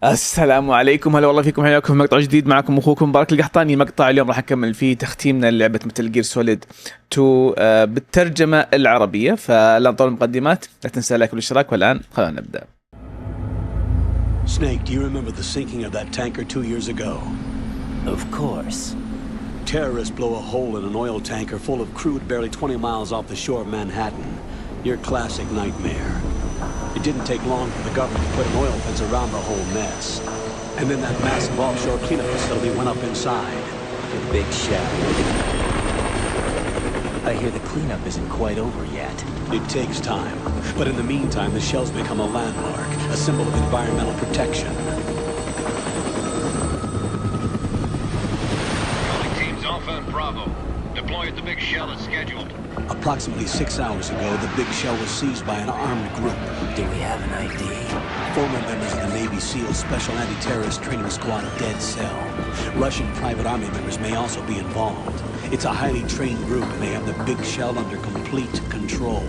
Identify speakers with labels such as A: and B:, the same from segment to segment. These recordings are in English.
A: السلام عليكم، هلا والله فيكم، حياكم في مقطع جديد. معكم اخوكم مبارك القحطاني. مقطع اليوم راح نكمل فيه تختيمنا للعبة مثل جير سوليد 2 بالترجمة العربية. فلا نطول المقدمات، لا تنسى اللايك والاشتراك، والآن خلونا نبدأ.
B: Snake, do you remember the sinking of that tanker 2 years ago?
C: Of course.
B: Terrorists blow a hole in an oil tanker full of crude barely 20 miles off the shore of Manhattan. Your classic nightmare. It didn't take long for the government to put an oil fence around the whole mess. And then that massive offshore cleanup facility went up inside.
C: The Big Shell. I hear the cleanup isn't quite over yet.
B: It takes time. But in the meantime, the shell's become a landmark, a symbol of environmental protection.
D: Calling teams Alpha and Bravo. Deploy at the Big Shell as scheduled.
B: Approximately 6 hours ago, the Big Shell was seized by an armed group.
C: Do we have an ID?
B: Former members of the Navy SEALs Special Anti-Terrorist Training Squad Dead Cell. Russian private army members may also be involved. It's a highly trained group and they have the Big Shell under complete control.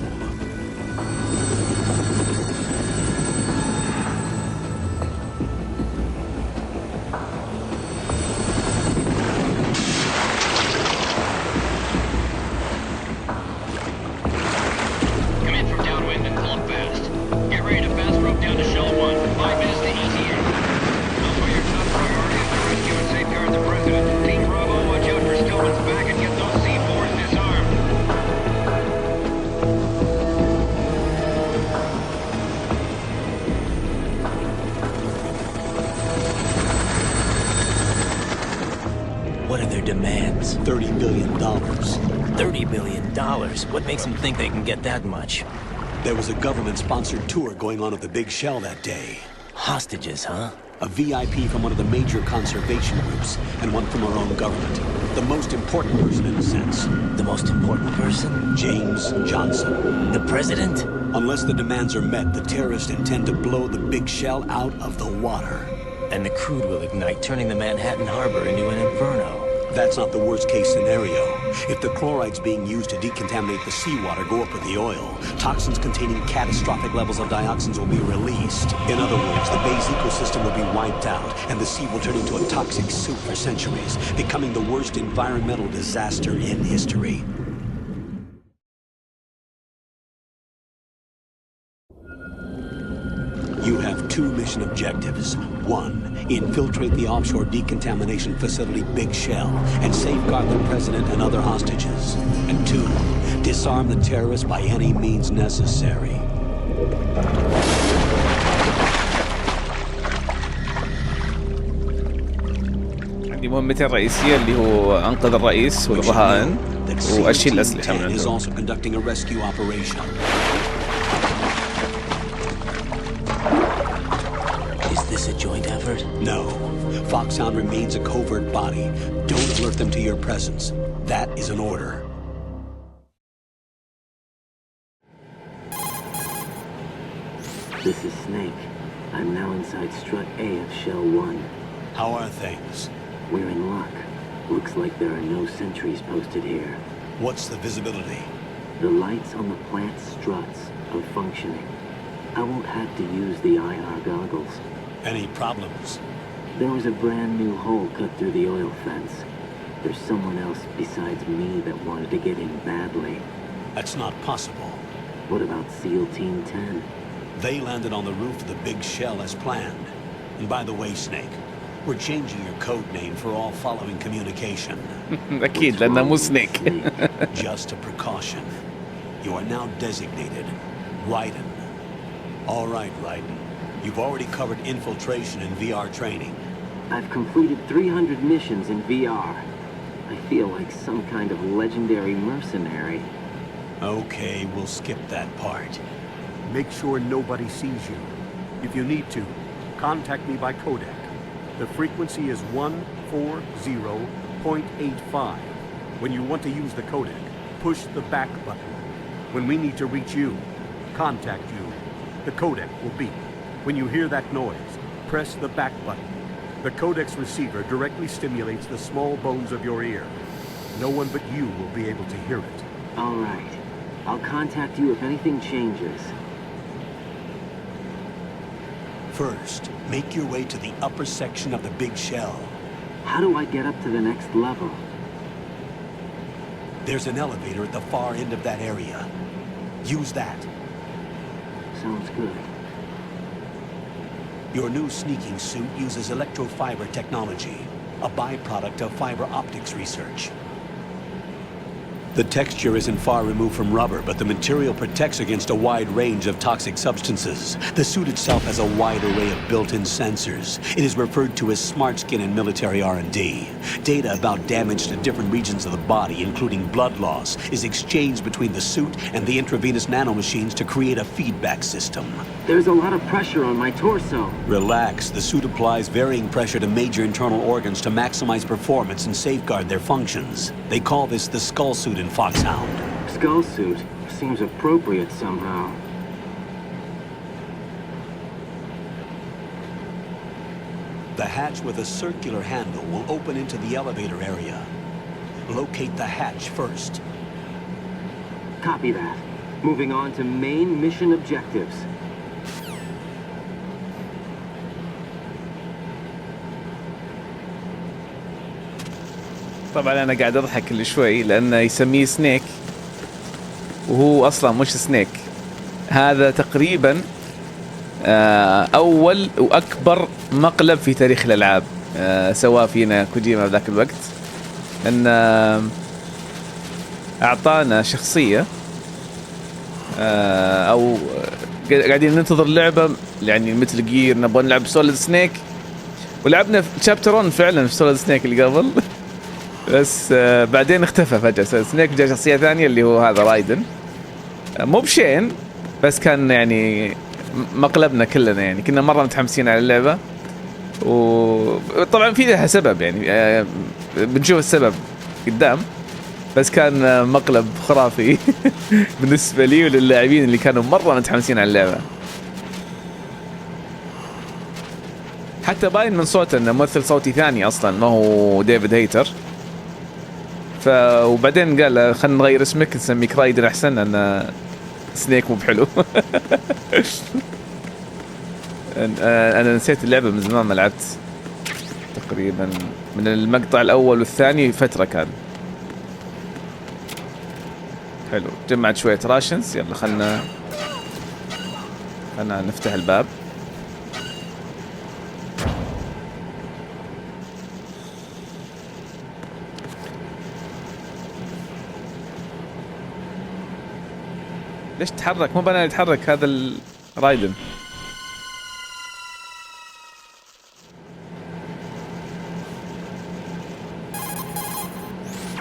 C: What are their demands?
B: $30 billion.
C: $30 billion? What makes them think they can get that much?
B: There was a government-sponsored tour going on at the Big Shell that day.
C: Hostages, huh?
B: A VIP from one of the major conservation groups, and one from our own government. The most important person in a sense.
C: The most important person?
B: James Johnson.
C: The president?
B: Unless the demands are met, the terrorists intend to blow the Big Shell out of the water.
C: And the crude will ignite, turning the Manhattan harbor into an inferno.
B: That's not the worst-case scenario. If the chlorides being used to decontaminate the seawater go up with the oil, toxins containing catastrophic levels of dioxins will be released. In other words, the bay's ecosystem will be wiped out, and the sea will turn into a toxic soup for centuries, becoming the worst environmental disaster in history. You have 2 mission objectives. 1, infiltrate the offshore decontamination facility Big Shell and safeguard the president and other hostages. And 2, disarm the terrorists by any means necessary.
A: عندي مهمتين رئيسية اللي هو أنقذ الرئيس والرهائن وأشيل الأسلحة من
B: is
A: عندهم.
B: also conducting a rescue operation.
C: Is this a joint effort?
B: No. Foxhound remains a covert body. Don't alert them to your presence. That is an order.
E: This is Snake. I'm now inside Strut A of Shell 1.
B: How are things?
E: We're in luck. Looks like there are no sentries posted here.
B: What's the visibility?
E: The lights on the plant struts are functioning. I won't have to use the IR goggles.
B: Any problems?
E: There was a brand new hole cut through the oil fence. There's someone else besides me that wanted to get in badly.
B: That's not possible.
E: What about SEAL Team 10?
B: They landed on the roof of the Big Shell as planned. And by the way, Snake, we're changing your code name for all following communication.
A: أكيد لأنه مو سنيك.
B: Just a precaution. You are now designated Raiden. All right, Raiden. You've already covered infiltration and VR training.
E: I've completed 300 missions in VR. I feel like some kind of legendary mercenary.
B: Okay, we'll skip that part.
F: Make sure nobody sees you. If you need to, contact me by codec. The frequency is 140.85. When you want to use the codec, push the back button. When we need to reach you, contact you, the codec will beep. When you hear that noise, press the back button. The codec's receiver directly stimulates the small bones of your ear. No one but you will be able to hear it.
E: All right. I'll contact you if anything changes.
B: First, make your way to the upper section of the big shell.
E: How do I get up to the next level?
B: There's an elevator at the far end of that area. Use that.
E: Sounds good.
B: Your new sneaking suit uses electrofiber technology, a byproduct of fiber optics research. The texture isn't far removed from rubber, but the material protects against a wide range of toxic substances. The suit itself has a wide array of built-in sensors. It is referred to as smart skin in military R&D. Data about damage to different regions of the body, including blood loss, is exchanged between the suit and the intravenous nanomachines to create a feedback system.
E: There's a lot of pressure on my torso.
B: Relax. The suit applies varying pressure to major internal organs to maximize performance and safeguard their functions. They call this the skull suit in Foxhound.
E: Skull suit seems appropriate somehow.
B: The hatch with a circular handle will open into the elevator area. Locate the hatch first.
E: Copy that. Moving on to main mission objectives.
A: طبعا انا قاعد اضحك كل شوي لانه يسميه سنيك وهو اصلا مش سنيك. هذا تقريبا اول واكبر مقلب في تاريخ الالعاب سواه فينا كوجيما ذاك الوقت، ان اعطانا شخصيه او قاعدين ننتظر لعبه يعني مثل جير، نبغى نلعب سوليد سنيك، ولعبنا في شابتر 1 فعلا في سوليد سنيك اللي قبل بس بعدين اختفى فجأة سوليد سنيك، جاء شخصية ثانية اللي هو هذا رايدن. مو بشين بس كان يعني مقلبنا كلنا، يعني كنا مرة متحمسين على اللعبة، وطبعا في لها سبب يعني بنشوف السبب قدام، بس كان مقلب خرافي بالنسبة لي وللاعبين اللي كانوا مرة متحمسين على اللعبة. حتى باين من صوته انه ممثل صوتي ثاني اصلا ما هو ديفيد هيتر، وبعدين قال خلينا نغير اسمك نسميك رايدن احسن لان سنيك مو بحلو. انا نسيت اللعبه من زمان، ما لعبت تقريبا من المقطع الاول والثاني فتره كان. حلو، جمعت شويه راشنز، يلا خلنا نفتح الباب. ليش تحرك؟ مو بنا يتحرك هذا الرايدن.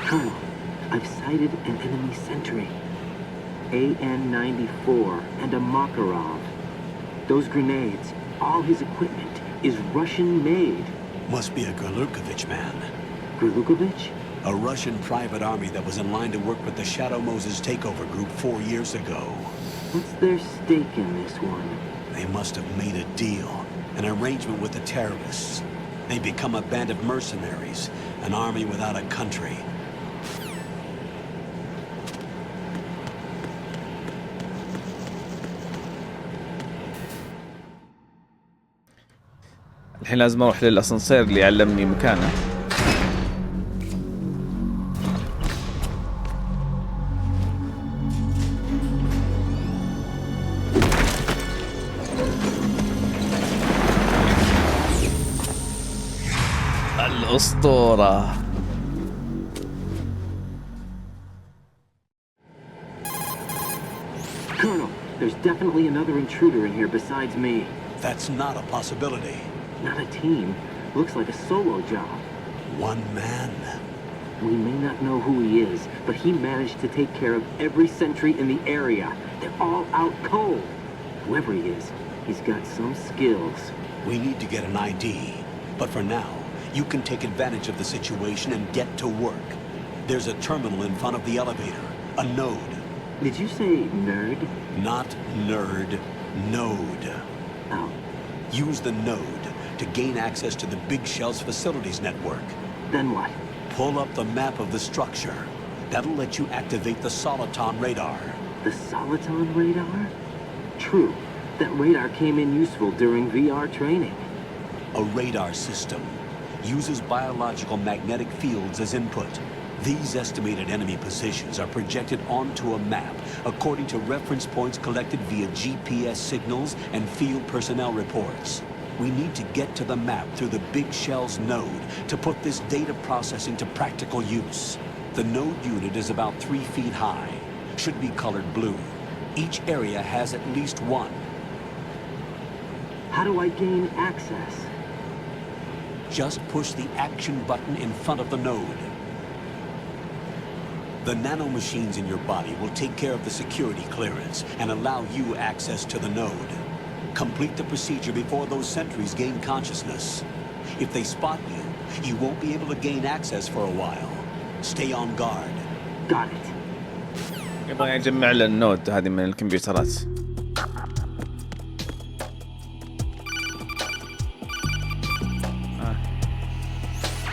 E: Colonel, I've sighted an enemy sentry. AN-94 and a Makarov. Those grenades, all his equipment, is Russian-made.
B: Must be a Gurlukovich man.
E: Gurlukovich?
B: A Russian private army that was in line to work with the Shadow Moses takeover group 4 years ago.
E: What's their stake in this one?
B: They must have made a deal, an arrangement with the terrorists. They become a band of mercenaries, an army without a country.
A: الحين لازم اروح للاسانسير اللي علمني مكانه. الاسطورة.
E: Colonel, there's definitely another intruder in here besides me.
B: That's not a possibility.
E: Not a team. Looks like a solo job.
B: One man.
E: We may not know who he is, but he managed to take care of every sentry in the area. They're all out cold. Whoever he is, he's got some skills.
B: We need to get an ID. But for now, you can take advantage of the situation and get to work. There's a terminal in front of the elevator. A node.
E: Did you say nerd?
B: Not nerd. Node.
E: Oh.
B: Use the node to gain access to the Big Shell's facilities network.
E: Then what?
B: Pull up the map of the structure. That'll let you activate the Soliton radar.
E: The Soliton radar? True. That radar came in useful during VR training.
B: A radar system uses biological magnetic fields as input. These estimated enemy positions are projected onto a map according to reference points collected via GPS signals and field personnel reports. We need to get to the map through the Big Shell's node to put this data processing to practical use. The node unit is about 3 feet high, should be colored blue. Each area has at least one.
E: How do I gain access?
B: Just push the action button in front of the node. The nanomachines in your body will take care of the security clearance and allow you access to the node. Complete the procedure before those sentries gain consciousness. If they spot you, you won't be able to gain access for a while. Stay on guard.
E: Got it.
A: يبغى يجمع له النود هذه من الكمبيوترات.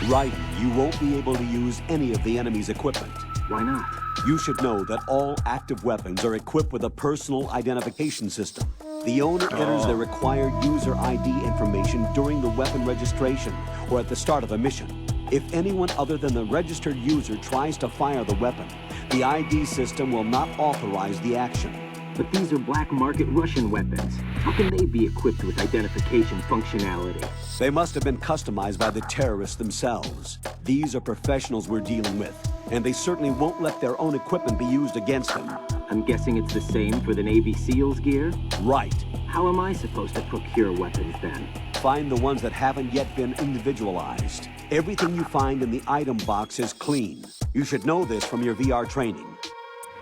B: Right, you won't be able to use any of the enemy's equipment.
E: Why not?
B: You should know that all active weapons are equipped with a personal identification system. The owner enters their required user ID information during the weapon registration or at the start of a mission. If anyone other than the registered user tries to fire the weapon, the ID system will not authorize the action.
E: But these are black market Russian weapons. How can they be equipped with identification functionality?
B: They must have been customized by the terrorists themselves. These are professionals we're dealing with, and they certainly won't let their own equipment be used against them.
E: I'm guessing it's the same for the Navy SEALs gear?
B: Right.
E: How am I supposed to procure weapons then?
B: Find the ones that haven't yet been individualized. Everything you find in the item box is clean. You should know this from your VR training.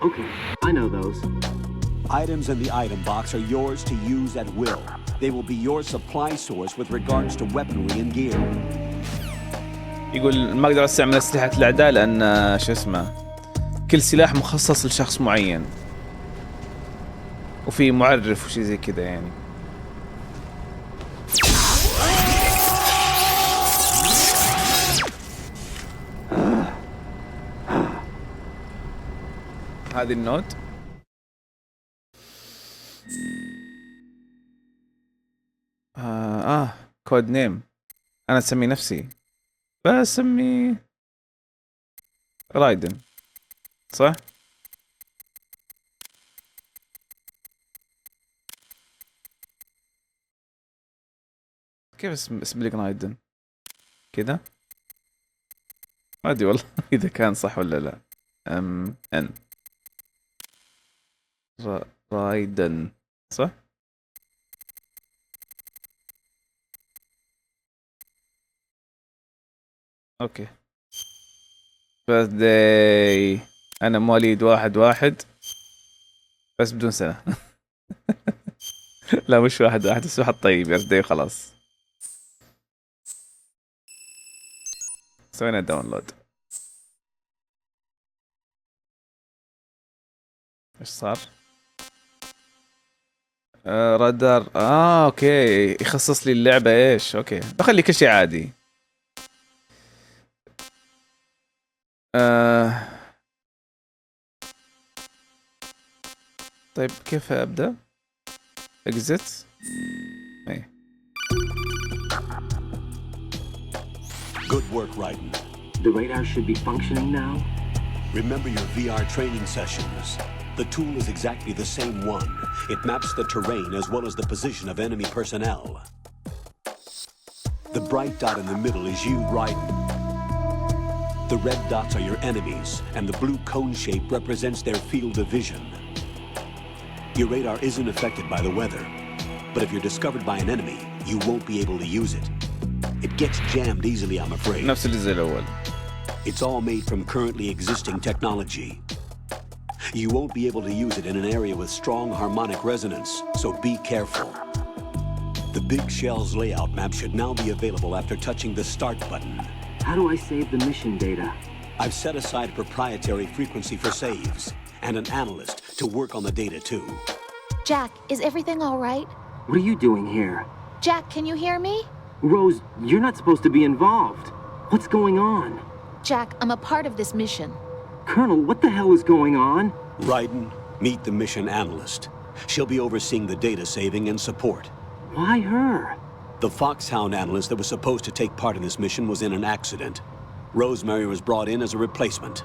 E: Okay, I know those.
B: Items in the item box are yours to use at will. They will be your supply source with regards to weaponry and gear.
A: يقول ما اقدر استعمل اسلحة الاعداء لان شو اسمه كل سلاح مخصص لشخص معين وفي معرف وشي زي كذا يعني. هذه النود كود نيم. انا اسمي نفسي بسمي رايدن صح؟ كيف اسم لك رايدن كذا؟ ما ادري والله اذا كان صح ولا لا. ان رايدن صح؟ اوكي. birthday انا مواليد 1/1 بس بدون سنة. لا مش 1/1 بس واحد طيب birthday وخلاص. سوينا داونلود. ايش صار؟ رادار اوكي يخصص لي اللعبة ايش. اوكي بخلي كل شيء عادي. طيب كيف ابدا؟ exit. ايه.
B: Good work, Raiden.
E: The radar should be functioning now?
B: Remember your VR training sessions. The tool is exactly the same one. It maps the terrain as well as the position of enemy personnel. The bright dot in the middle is you, Raiden. The red dots are your enemies, and the blue cone shape represents their field of vision. Your radar isn't affected by the weather, but if you're discovered by an enemy, you won't be able to use it. It gets jammed easily, I'm afraid.
A: نفس الجزء الأول.
B: It's all made from currently existing technology. You won't be able to use it in an area with strong harmonic resonance, so be careful. The Big Shell's layout map should now be available after touching the start button.
E: How do I save the mission data?
B: I've set aside a proprietary frequency for saves, and an analyst to work on the data too.
G: Jack, is everything all right?
E: What are you doing here?
G: Jack, can you hear me?
E: Rose, you're not supposed to be involved. What's going on?
G: Jack, I'm a part of this mission.
E: Colonel, what the hell is going on?
B: Raiden, meet the mission analyst. She'll be overseeing the data saving and support.
E: Why her?
B: The Foxhound analyst that was supposed to take part in this mission was in an accident. Rosemary was brought in as a replacement.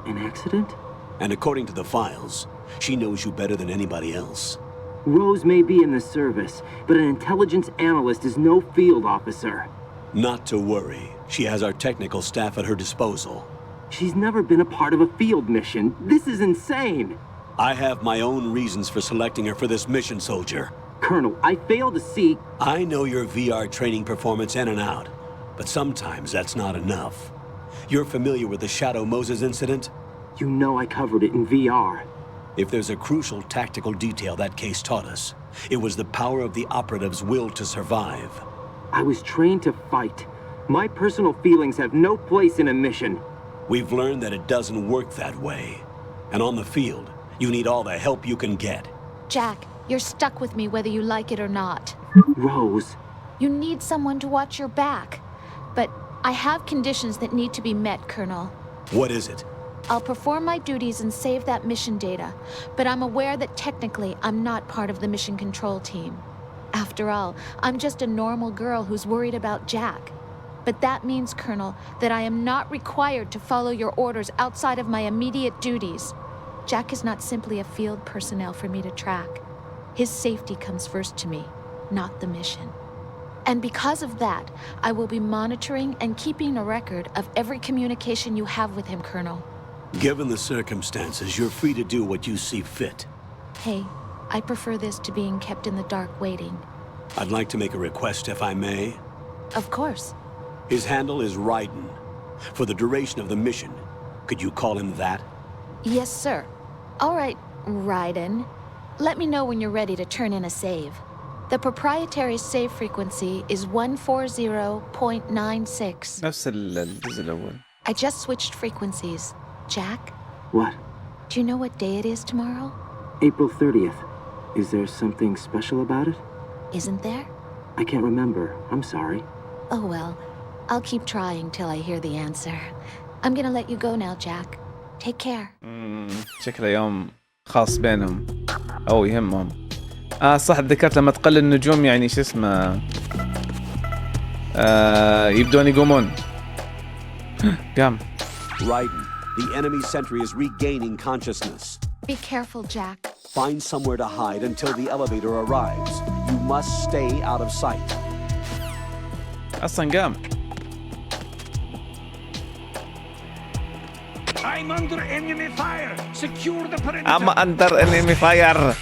E: An accident?
B: And according to the files, she knows you better than anybody else.
E: Rose may be in the service, but an intelligence analyst is no field officer.
B: Not to worry. She has our technical staff at her disposal.
E: She's never been a part of a field mission. This is insane.
B: I have my own reasons for selecting her for this mission, soldier.
E: Colonel, I fail to see...
B: I know your VR training performance in and out, but sometimes that's not enough. You're familiar with the Shadow Moses incident?
E: You know I covered it in VR.
B: If there's a crucial tactical detail that case taught us, it was the power of the operative's will to survive.
E: I was trained to fight. My personal feelings have no place in a mission.
B: We've learned that it doesn't work that way. And on the field, you need all the help you can get.
G: Jack, you're stuck with me whether you like it or not.
E: Rose.
G: You need someone to watch your back. But I have conditions that need to be met, Colonel.
B: What is it?
G: I'll perform my duties and save that mission data, but I'm aware that technically I'm not part of the mission control team. After all, I'm just a normal girl who's worried about Jack. But that means, Colonel, that I am not required to follow your orders outside of my immediate duties. Jack is not simply a field personnel for me to track. His safety comes first to me, not the mission. And because of that, I will be monitoring and keeping a record of every communication you have with him, Colonel.
B: Given the circumstances, you're free to do what you see fit.
G: Hey, I prefer this to being kept in the dark waiting.
B: I'd like to make a request, if I may.
G: Of course.
B: His handle is Raiden. For the duration of the mission, could you call him that?
G: Yes, sir. All right, Raiden. Let me know when you're ready to turn in a save. The proprietary save frequency is 140.96.
A: نفس الجزء الأول.
G: I just switched frequencies. Jack,
E: What?
G: do you know what day it is tomorrow?
E: April 30th. Is there something special about it?
G: Isn't there?
E: I can't remember. I'm sorry.
G: Oh well, I'll keep trying till I hear the answer. I'm gonna let you go now, Jack. Take care.
A: شكله يوم خاص بينهم أو يهمهم. صح ذكرت لما تقل النجوم يعني شو اسمه يبدون يقومون. قام.
B: Raiden, the enemy sentry is regaining consciousness.
G: Be careful, Jack.
B: Find somewhere to hide until the elevator arrives. You must stay out of sight.
A: أصلا قام.
H: I'm under enemy fire. Secure the perimeter.
A: I'm under enemy fire.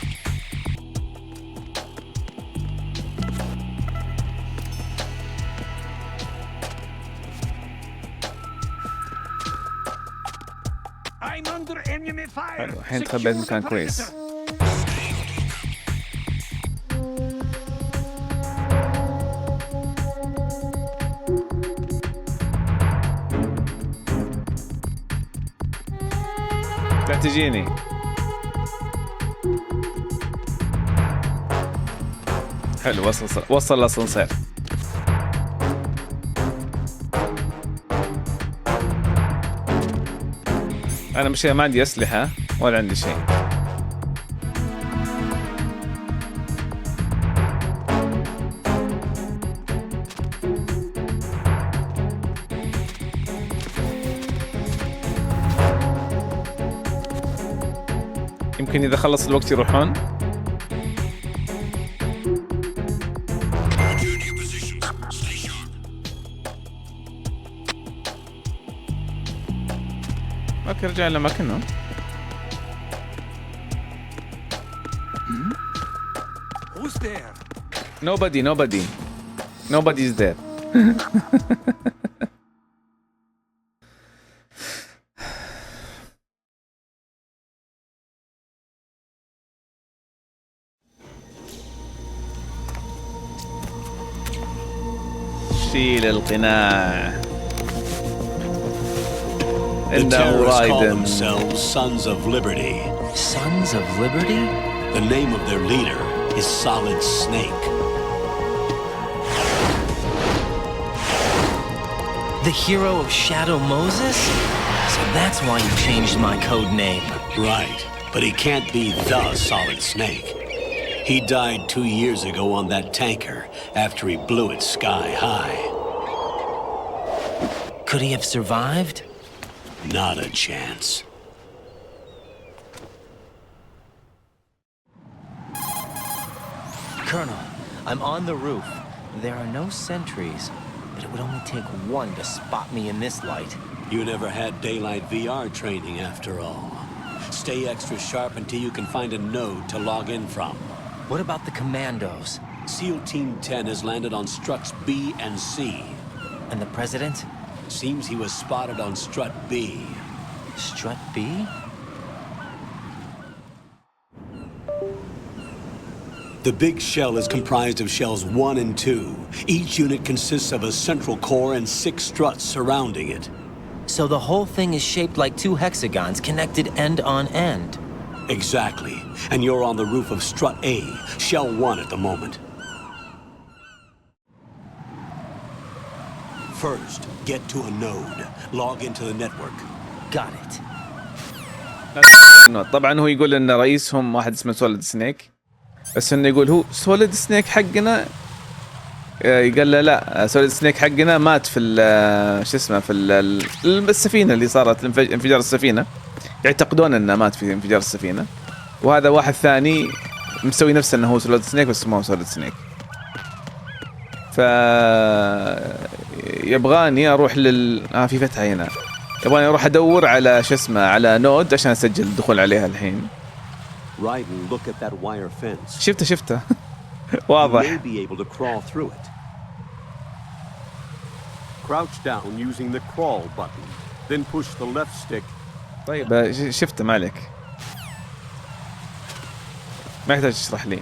H: I'm under enemy fire.
A: حلو الحين تخبيت مكان كويس. لا تجيني. حلو وصل الاسانسير. انا مش ما عندي اسلحه ولا عندي شيء. يمكن اذا خلص الوقت يروحون. اوكي رجع لمكانهم.
H: Who's there?
A: Nobody's there. شيل القناع.
B: The terrorists call themselves Sons of Liberty.
C: Sons of Liberty?
B: The name of their leader is Solid Snake.
C: The hero of Shadow Moses? So that's why you changed my code name.
B: Right, but he can't be the Solid Snake. He died 2 years ago on that tanker after he blew it sky high.
C: Could he have survived?
B: Not a chance.
C: Colonel, I'm on the roof. There are no sentries, but it would only take one to spot me in this light.
B: You never had daylight VR training after all. Stay extra sharp until you can find a node to log in from.
C: What about the commandos?
B: SEAL Team 10 has landed on struts B and C.
C: And the president?
B: Seems he was spotted on strut B.
C: Strut B?
B: The Big Shell is comprised of shells 1 and 2. Each unit consists of a central core and 6 struts surrounding it.
C: So the whole thing is shaped like 2 hexagons connected end on end.
B: Exactly. And you're on the roof of strut A, shell 1 at the moment. First, get to a node. Log into the network.
C: Got it.
A: طبعا هو يقول ان رئيسهم واحد اسمه سوليد سنيك، بس انه يقول هو سوليد سنيك حقنا، قال له لا، سوليد سنيك حقنا مات في شو اسمه في السفينه اللي صارت انفجار السفينه، يعتقدون انه مات في انفجار السفينه، وهذا واحد ثاني مسوي نفسه انه هو سوليد سنيك بس ما هو سوليد سنيك. ف يبغاني اروح في فتحه هنا، يبغاني اروح ادور على شو اسمه على نود عشان اسجل الدخول عليها الحين.
F: Raiden, look at that wire fence.
A: شفته واضح.
F: You may be able to crawl through it. Crouch down using the crawl button, then push the left stick.
A: طيب شفته ما عليك، ما يحتاج تشرح لي.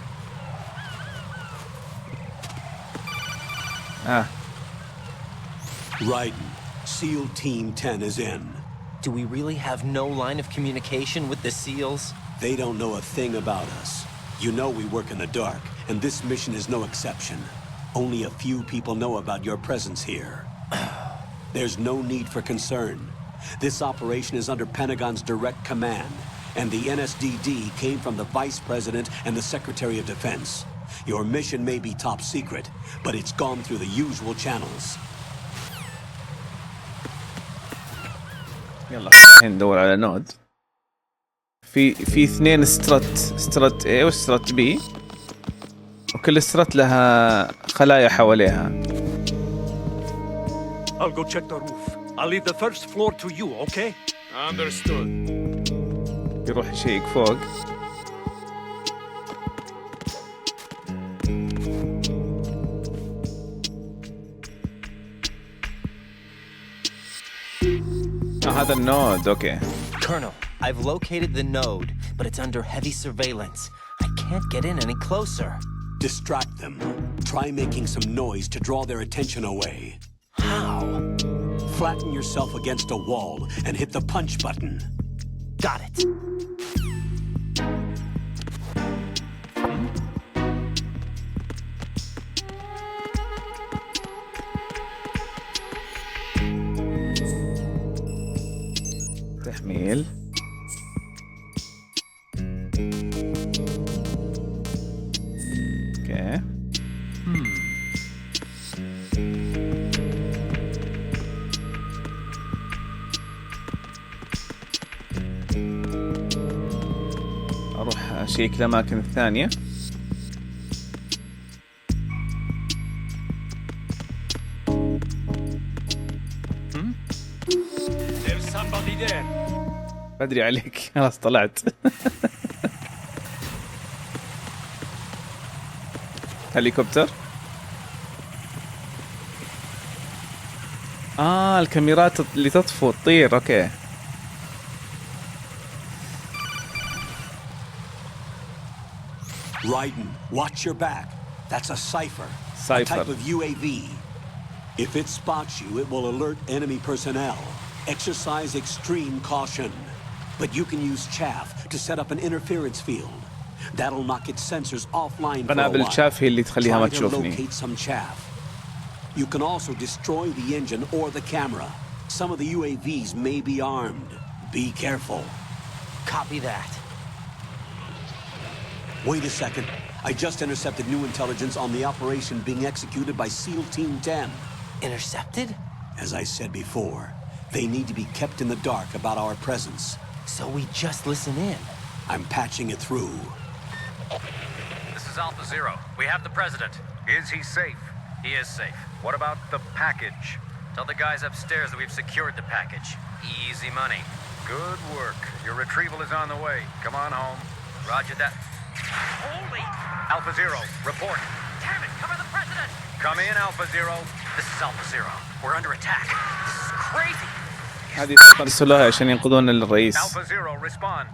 B: Raiden, SEAL Team 10 is in.
C: Do we really have no line of communication with the SEALs?
B: They don't know a thing about us. You know we work in the dark, and this mission is no exception. Only a few people know about your presence here. There's no need for concern. This operation is under Pentagon's direct command, and the NSDD came from the Vice President and the Secretary of Defense. Your mission may be top secret, but it's gone through the usual channels.
A: يلا ندور على نود. في 2 سترات A وسترات B، وكل سترات لها خلايا حواليها.
H: I'll go check the roof. I'll leave the first floor to you, okay? Understood.
A: يروح يشيك فوق. هذا النود، اوكي.
C: Colonel, I've located the node, but it's under heavy surveillance. I can't get in any closer.
B: Distract them. Try making some noise to draw their attention away.
C: How?
B: Flatten yourself against a wall and hit the punch button.
C: Got it.
A: تحميل. اوكي. اروح اشيك الاماكن الثانية.
H: There's somebody there.
A: بدري عليك، خلاص طلعت. هليكوبتر. الكاميرات اللي تطفو تطير، اوكي.
B: Raiden, watch your back. That's a cipher. A type of UAV. If it spots you, it will alert enemy personnel. Exercise extreme caution. But you can use chaff to set up an interference field. That'll knock its sensors offline for a
A: قنابل
B: while.
A: الشاف هي اللي تخليها ما
B: Try to
A: تشوفني.
B: locate some chaff. You can also destroy the engine or the camera. Some of the UAVs may be armed. Be careful.
C: Copy that.
B: Wait a second. I just intercepted new intelligence on the operation being executed by SEAL Team 10.
C: Intercepted?
B: As I said before, they need to be kept in the dark about our presence.
C: So we just listen in.
B: I'm patching it through.
I: This is Alpha Zero. We have the president. Is he safe? He is safe. What about the package? Tell the guys upstairs that we've secured the package. Easy money. Good work. Your retrieval is on the way. Come on home. Roger that. Holy! Alpha Zero, report. Damn it, cover the president! Come in, Alpha Zero. This is Alpha Zero. We're under attack. This is crazy.
A: هذه ترسلوها عشان ينقذون الرئيس.
I: Alpha Zero, respond.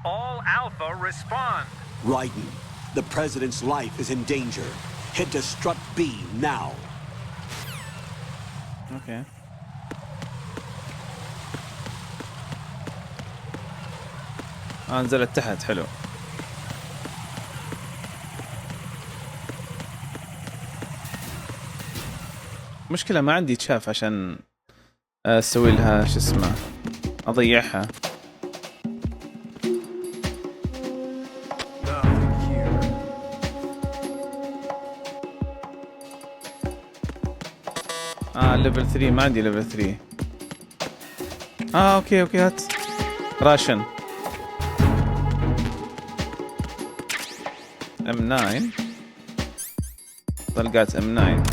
I: All Alpha, respond.
B: Raiden, the president's life is in danger. Head to Strut B now.
A: اوكي. نزلت تحت. حلو. مشكلة ما عندي تشاف عشان اسوي لها شو اسمه، اضيعها. ليفل 3 ما عندي ليفل 3. اوكي هات راشن M9 طلقات M9.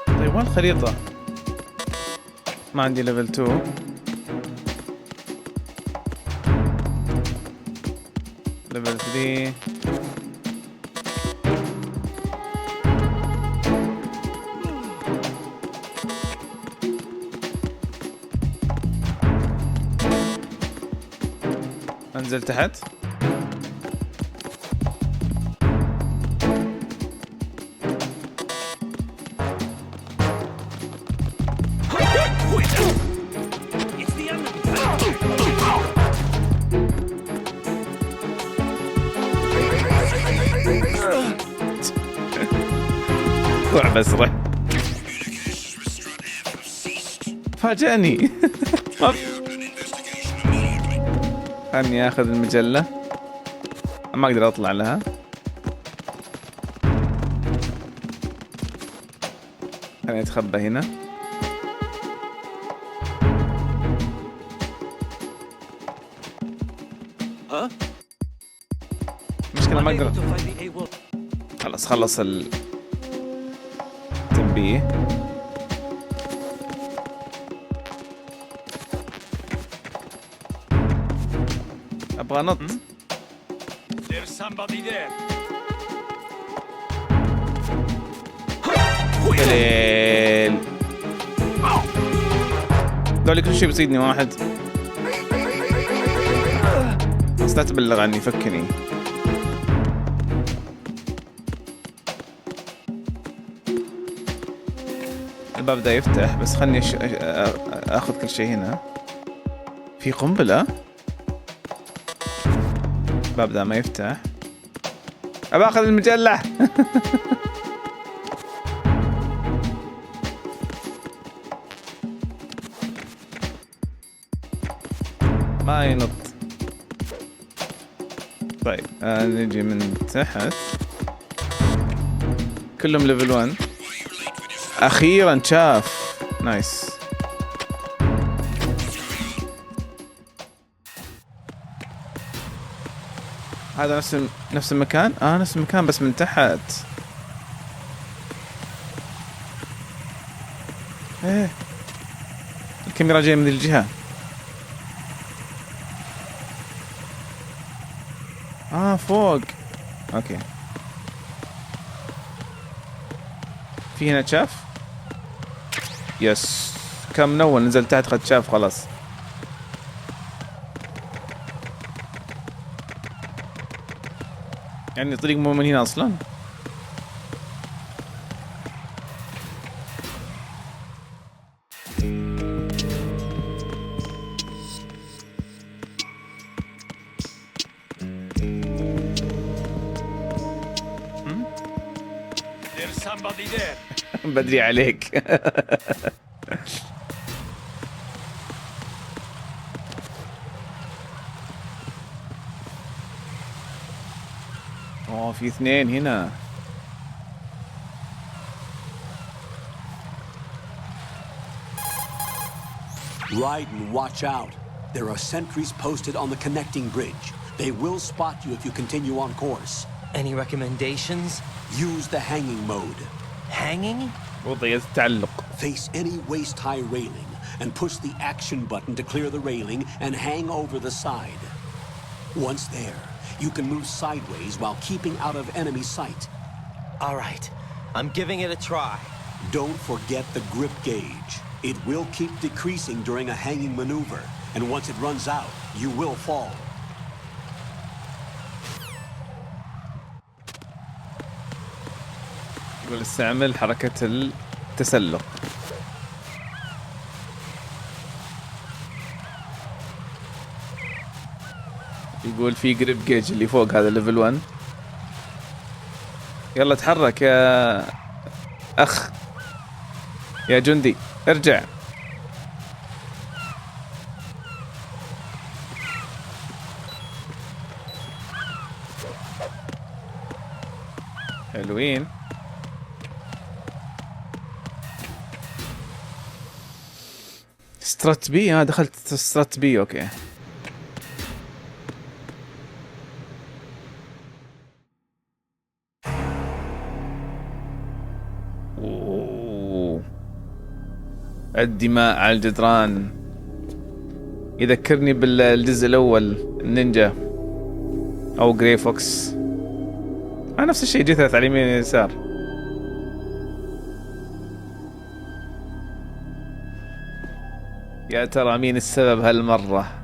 A: طيب وين الخريطة؟ ما عندي ليفل 2. ليفل 3. انزل تحت. ضع بسرع. فاجأني. خلني اخذ المجلة. ما اقدر اطلع لها. خليني اتخبى هنا. مشكلة ما اقدر. خلص التنبيه. ابغى نط. دليل ذولي كل شيء بيصيدني واحد. بس لا تبلغ عني، فكني. الباب ده يفتح، بس خلني اخذ كل شيء هنا. في قنبلة. الباب ده ما يفتح. ابى اخذ المجلة. ما ينط. طيب نجي من تحت. كلهم ليفل 1. اخيرا شاف. نايس. هذا نفس المكان. نفس المكان بس من تحت. ايه الكاميرا جايه من الجهه. فوق. اوكي. في هنا شاف. يس كان من اول نزل تحت قد شاف. خلاص يعني الطريق مو من هنا اصلا.
H: somebody there.
A: بدري عليك. في اثنين هنا.
B: Ride and watch out. There are sentries posted on the connecting bridge. They will spot you if you continue on course.
C: Any recommendations?
B: Use the hanging mode.
C: Hanging?
A: وضعية التعلق.
B: Face any waist-high railing and push the action button to clear the railing and hang over the side. Once there, you can move sideways while keeping out of enemy sight.
C: All right, I'm giving it a try.
B: Don't forget the grip gauge. It will keep decreasing during a hanging maneuver, and once it runs out, you will fall.
A: يقول استعمل حركة التسلق. يقول في جريب جيج اللي فوق هذا ليفل 1. يلا تحرك يا أخ يا جندي، ارجع. حلوين. سترات بي. دخلت سترات بي. اوكي. الدماء على الجدران يذكرني بالجزء الأول النينجا أو جري فوكس. نفس الشيء، جثث على اليمين واليسار. يا ترى مين السبب هالمرة؟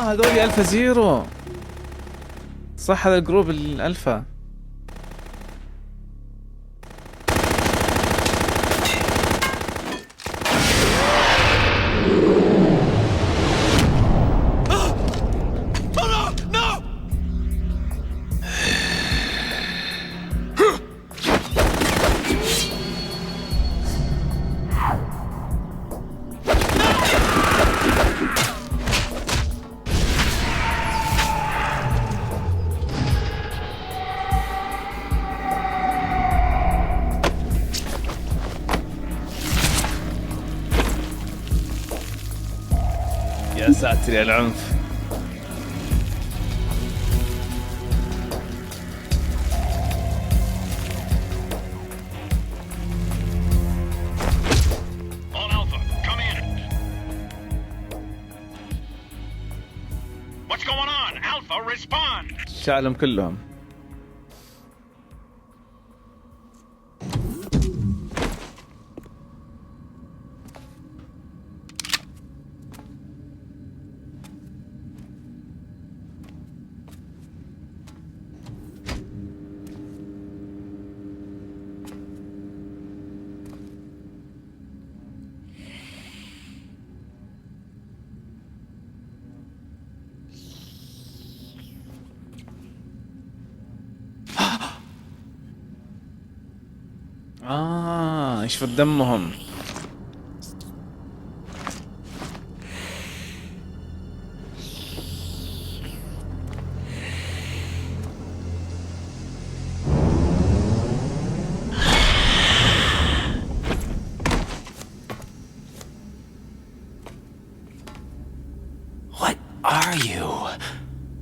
A: هذول ألفا زيرو. صح، هذا الجروب الألفا. يا ساتر يا العنف.
D: All Alpha, come in. What's going on? Alpha, respond.
A: شعلهم كلهم. يشفط دمهم.
C: What are you?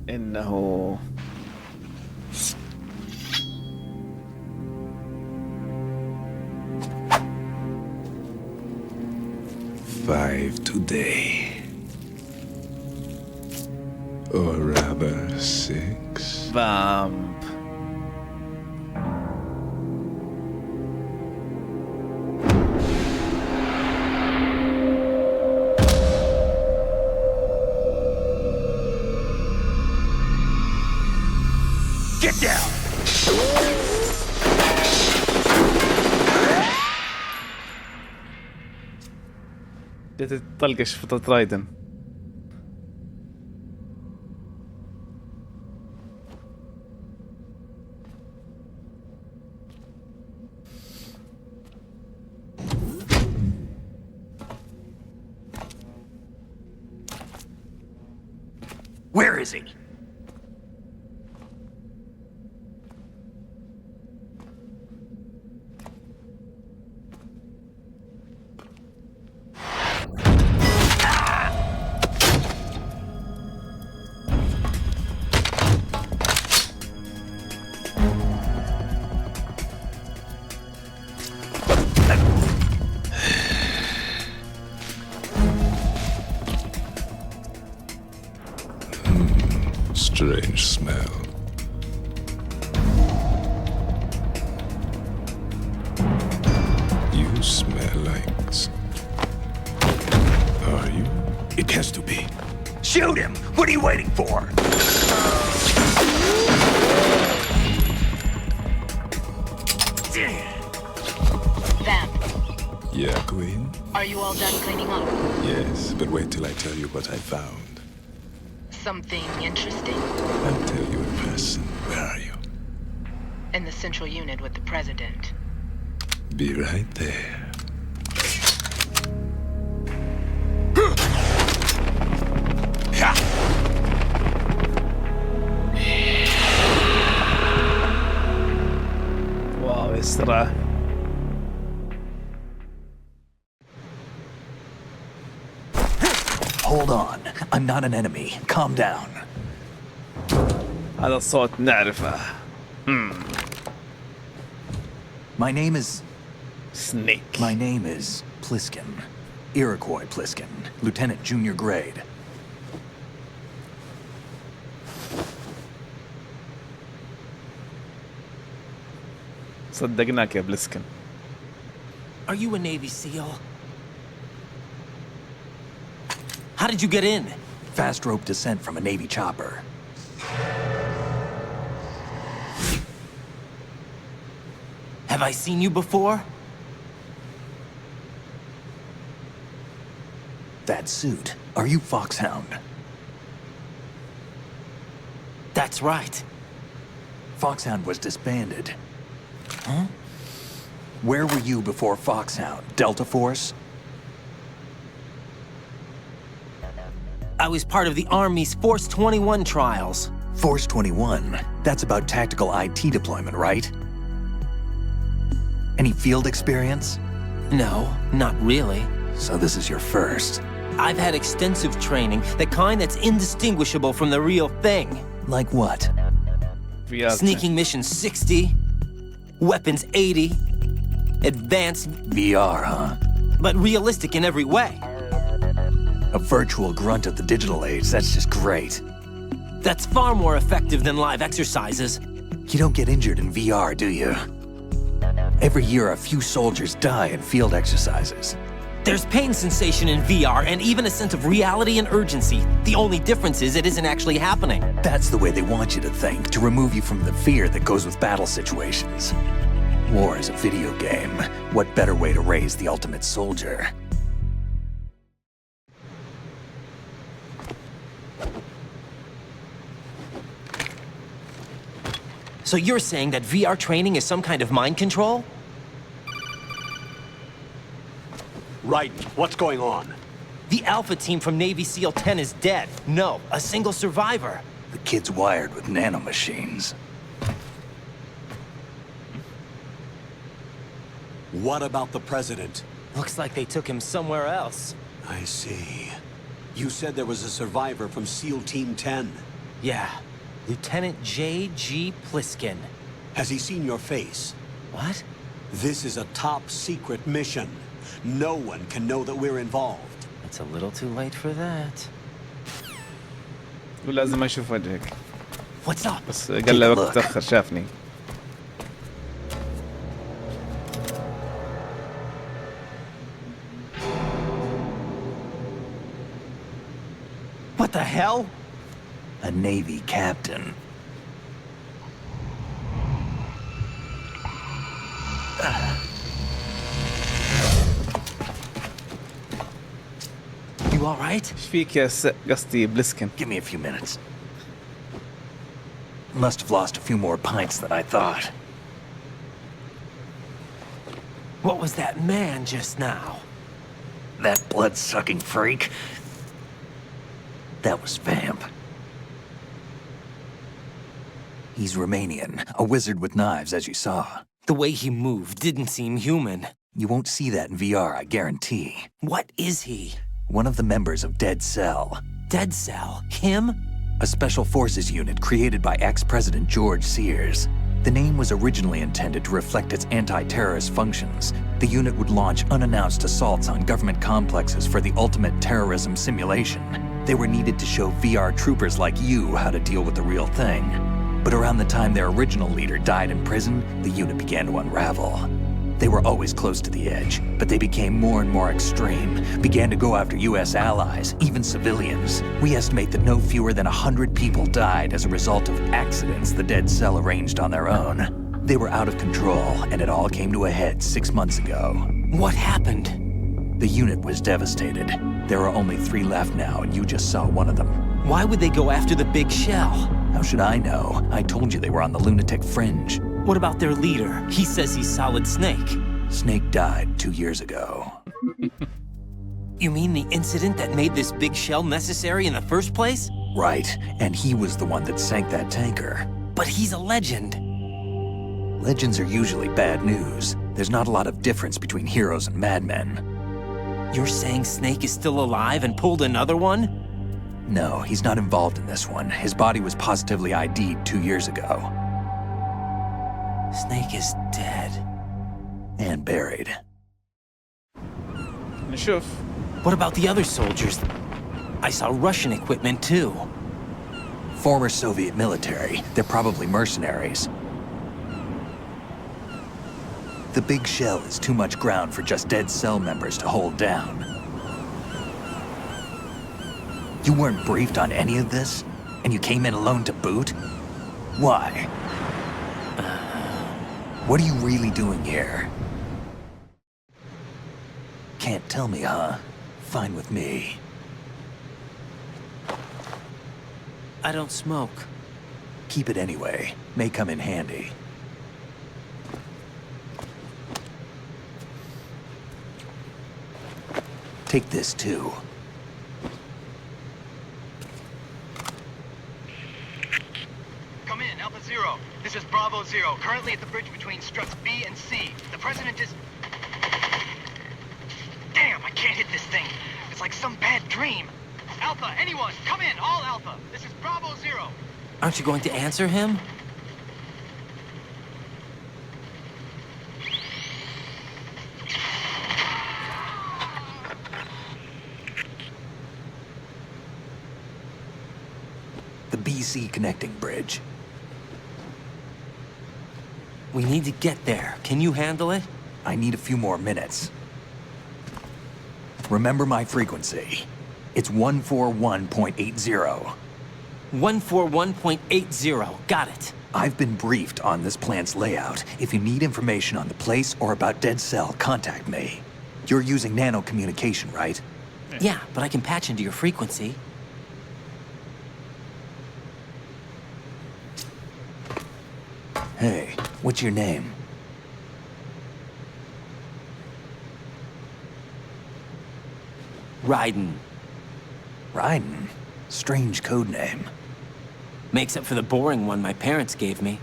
A: إنه
J: survive today. Or rather 6.
A: Vamp.
H: Get down!
A: جت تطلقش في رايدن.
H: Where is he?
J: Strange smell. You smell like... Are you?
H: It has to be. Shoot him! What are you waiting for?
K: Vamp,
J: Yeah, Queen?
K: are you all done cleaning up?
J: Yes, but wait till I tell you what I found.
K: Something interesting?
J: I'll tell you in person. Where are you?
K: In the central unit with the president.
J: Be right there.
A: واو يا السرعة.
H: Hold on. I'm not an enemy. Calm down.
A: هذا الصوت نعرفه.
H: My name is...
A: Snake.
H: My name is Pliskin. Iroquois Pliskin. Lieutenant Junior Grade.
A: صدقناك يا بلسكن.
C: Are you a Navy SEAL? How did you get in?
H: Fast rope descent from a Navy chopper.
C: Have I seen you before?
H: That suit. Are you Foxhound?
C: That's right.
H: Foxhound was disbanded. Huh? Where were you before Foxhound? Delta Force?
C: I was part of the Army's Force 21 trials.
H: Force 21? That's about tactical IT deployment, right? Any field experience?
C: No, not really.
H: So this is your first.
C: I've had extensive training, the kind that's indistinguishable from the real thing.
H: Like what?
C: Sneaking mission 60, weapons 80, advanced...
H: VR, huh?
C: But realistic in every way.
H: A virtual grunt of the digital age, that's just great.
C: That's far more effective than live exercises.
H: You don't get injured in VR, do you? Every year, a few soldiers die in field exercises.
C: There's pain sensation in VR and even a sense of reality and urgency. The only difference is it isn't actually happening.
H: That's the way they want you to think, to remove you from the fear that goes with battle situations. War is a video game. What better way to raise the ultimate soldier?
C: So you're saying that VR training is some kind of mind control?
F: Right. What's going on?
C: The Alpha team from Navy SEAL 10 is dead. No, a single survivor.
H: The kid's wired with nanomachines.
B: What about the president?
C: Looks like they took him somewhere else.
B: I see. You said there was a survivor from SEAL Team 10.
C: Yeah. Lieutenant J.G. Pliskin.
B: Has he seen your face?
C: What?
B: This is a top secret mission. No one can know that we're involved.
C: It's a little too late for that.
A: ولازم اشوف وجهك.
C: What's up?
A: بس قال له وقت تاخر شافني.
C: What the hell?
H: A Navy captain.
C: You all right?
A: ايش فيك يا قصدي بلسكن؟
H: Give me a few minutes. Must have lost a few more pints than I thought.
C: What was that man just now?
H: That blood-sucking freak? That was Vamp. He's Romanian, a wizard with knives, as you saw.
C: The way he moved didn't seem human.
H: You won't see that in VR, I guarantee.
C: What is he?
H: One of the members of Dead Cell.
C: Dead Cell? Him?
H: A special forces unit created by ex-President George Sears. The name was originally intended to reflect its anti-terrorist functions. The unit would launch unannounced assaults on government complexes for the ultimate terrorism simulation. They were needed to show VR troopers like you how to deal with the real thing. But around the time their original leader died in prison, the unit began to unravel. They were always close to the edge, but they became more and more extreme, began to go after US allies, even civilians. We estimate that no fewer than 100 people died as a result of accidents the Dead Cell arranged on their own. They were out of control, and it all came to a head 6 months ago.
C: What happened?
H: The unit was devastated. There are only 3 left now, and you just saw one of them.
C: Why would they go after the Big Shell?
H: How should I know? I told you they were on the lunatic fringe.
C: What about their leader? He says he's Solid Snake.
H: Snake died 2 years ago.
C: You mean the incident that made this Big Shell necessary in the first place?
H: Right, and he was the one that sank that tanker.
C: But he's a legend.
H: Legends are usually bad news. There's not a lot of difference between heroes and madmen.
C: You're saying Snake is still alive and pulled another one?
H: No, he's not involved in this one. His body was positively ID'd 2 years ago.
C: Snake is dead.
H: And buried.
A: نشوف.
C: What about the other soldiers? I saw Russian equipment too.
H: Former Soviet military. They're probably mercenaries. The Big Shell is too much ground for just Dead Cell members to hold down. You weren't briefed on any of this? And you came in alone to boot? Why? What are you really doing here? Can't tell me, huh? Fine with me.
C: I don't smoke.
H: Keep it anyway. May come in handy. Take this too.
L: Come in, Alpha Zero. This is Bravo Zero, currently at the bridge between struts B and C. The President is... Damn, I can't hit this thing. It's like some bad dream. Alpha, anyone, come in, all Alpha. This is Bravo Zero.
C: Aren't you going to answer him?
H: The BC connecting bridge.
C: We need to get there. Can you handle it?
H: I need a few more minutes. Remember my frequency. It's 141.80.
C: 141.80. Got it.
H: I've been briefed on this plant's layout. If you need information on the place or about Dead Cell, contact me. You're using nano communication, right?
C: Yeah, but I can patch into your frequency.
H: Hey, what's your name?
C: Raiden.
H: Raiden? Strange code name.
C: Makes up for the boring one my parents gave me.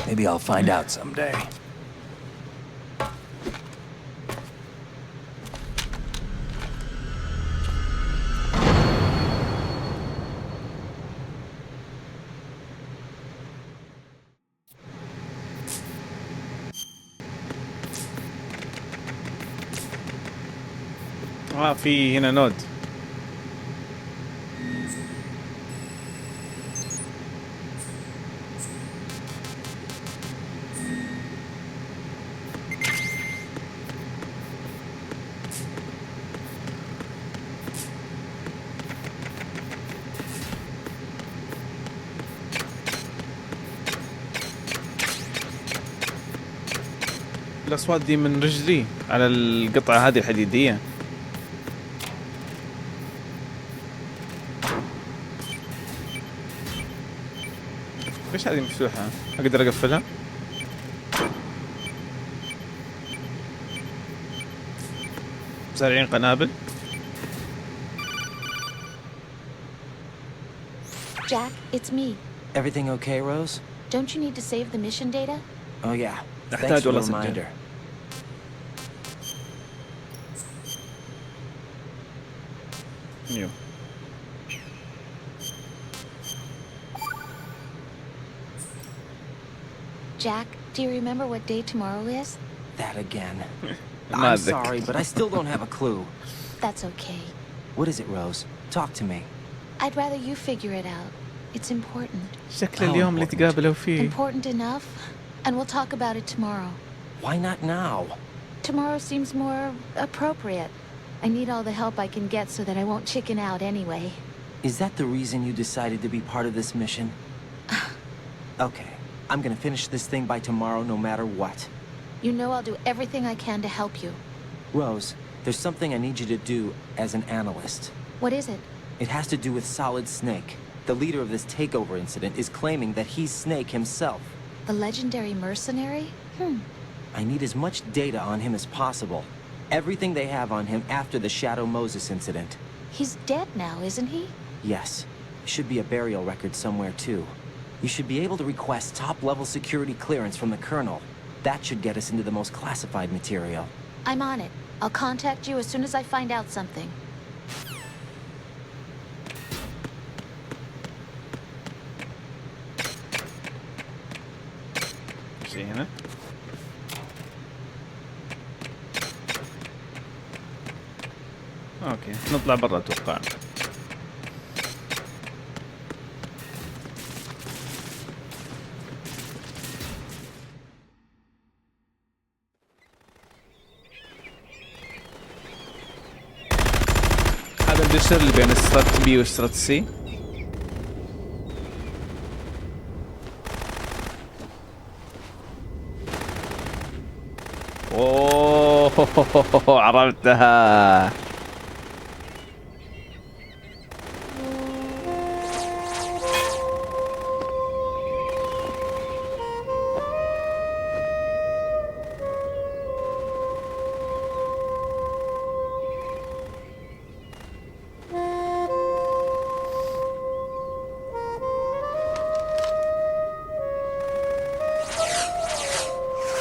H: Maybe I'll find out someday.
A: في هنا نود. الأصوات دي من رجلي على القطعة هذه الحديدية. ليش هذه مفتوحة؟ أقدر أقفلها؟ زارعين قنابل.
G: Jack, it's me.
C: Everything okay, Rose?
G: Don't you need to save the mission data?
C: Oh yeah. Thanks
A: أحتاج
C: for the
A: والله أسجل.
C: reminder.
A: أيوه.
G: Jack, do you remember what day tomorrow is?
C: That again.
A: ما
C: I'm
A: أتذكر.
C: sorry, but I still don't have a clue.
G: That's okay.
C: What is it, Rose? Talk to me.
G: I'd rather you figure it out. It's important.
A: شكل اليوم اللي تقابلوا فيه.
G: Important enough? And we'll talk about it tomorrow.
C: Why not now?
G: Tomorrow seems more appropriate. I need all the help I can get so that I won't chicken out anyway.
C: Is that the reason you decided to be part of this mission? Okay. I'm gonna finish this thing by tomorrow no matter what.
G: You know I'll do everything I can to help you.
C: Rose, there's something I need you to do as an analyst.
G: What is it?
C: It has to do with Solid Snake. The leader of this takeover incident is claiming that he's Snake himself.
G: The legendary mercenary?
C: I need as much data on him as possible. Everything they have on him after the Shadow Moses incident.
G: He's dead now, isn't he?
C: Yes. Should be a burial record somewhere too. You should be able to request top-level security clearance from the Colonel. That should get us into the most classified material.
G: I'm on it. I'll contact you as soon as I find out something.
A: شيء هنا. اوكي نطلع برا اتوقع. هذا الجسر اللي بين سترات بي وسترات سي. اوه عرفتها.